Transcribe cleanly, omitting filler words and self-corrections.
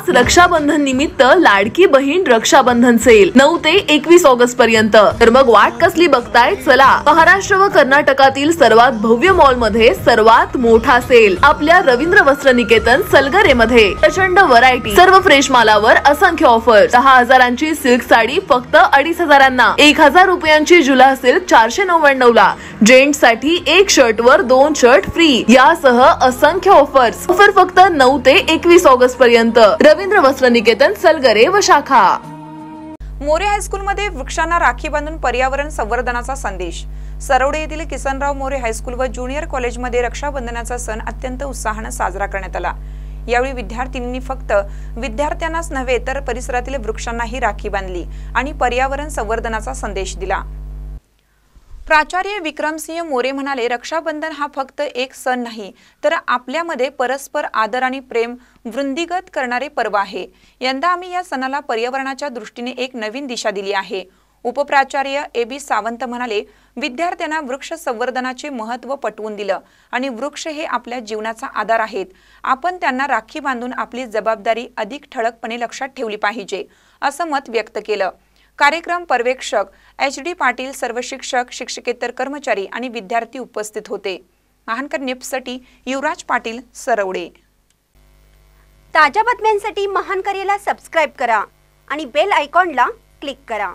खास रक्षाबंधन निमित्त लाडकी बहीण रक्षाबंधन सेल 9 ते 21 ऑगस्ट पर्यंत। तर मग वाट कसली बघताय, चला महाराष्ट्र व कर्नाटकातील सर्वात भव्य मॉल मध्ये सर्वात मोठा सेल आपल्या रवींद्र वस्त्र निकेतन सलगरे मध्ये। प्रचंड व्हरायटी, सर्व फ्रेश मालावर असंख्य ऑफर। 10,000ची सिल्क साडी फक्त 2,500, 1,000 रुपयांची जुला सिल्क 499 ला, जेंट्स साठी 1 शर्ट वर 2 शर्ट फ्री यासह असंख्य ऑफर्स। ऑफर फक्त 9 ते 21 ऑगस्ट पर्यंत। रवींद्र वस्त्र निकेतन सलगरे व शाखा। मोरे हायस्कूल मध्ये वृक्षांना राखी बांधून पर्यावरण संवर्धनाचा संदेश। सरवडे येथील किसनराव मोरे हायस्कूल व ज्युनियर कॉलेजमध्ये रक्षाबंधनाचा सण अत्यंत उत्साहाने साजरा करण्यात आला। यावेळी विद्यार्थ्यांनी फक्त विद्यार्थ्यांनाच नव्हे तर परिसरातील वृक्षांनाही राखी बांधली आणि पर्यावरण संवर्धनाचा संदेश दिला। प्राचार्य विक्रमसिंह मोरे म्हणाले, रक्षाबंधन हा फक्त एक सण नाही तर आपल्यामध्ये परस्पर आदर आणि प्रेम वृद्धिंगत करणारे पर्व आहे। यंदा आम्ही या सणाला पर्यावरणाच्या दृष्टीने एक नवीन दिशा दिली आहे। उपप्राचार्य ए.बी. सावंत म्हणाले, विद्यार्थ्यांना वृक्ष संवर्धनाचे महत्त्व पटवून दिलं आणि वृक्ष हे आपल्या जीवनाचा आधार आहेत। आपण त्यांना राखी बांधून आपली जबाबदारी अधिक ठळकपणे लक्षात ठेवली पाहिजे, असं मत व्यक्त केलं। कार्यक्रम पर्यवेक्षक एच.डी. पाटील, सर्व शिक्षक, शिक्षकेतर कर्मचारी आणि विद्यार्थी उपस्थित होते। महानकर न्यूजसाठी युवराज पाटील, सरवडे। ताज्या बातम्यांसाठी महानकरेला सबस्क्राइब करा आणि बेल आयकॉनला क्लिक करा।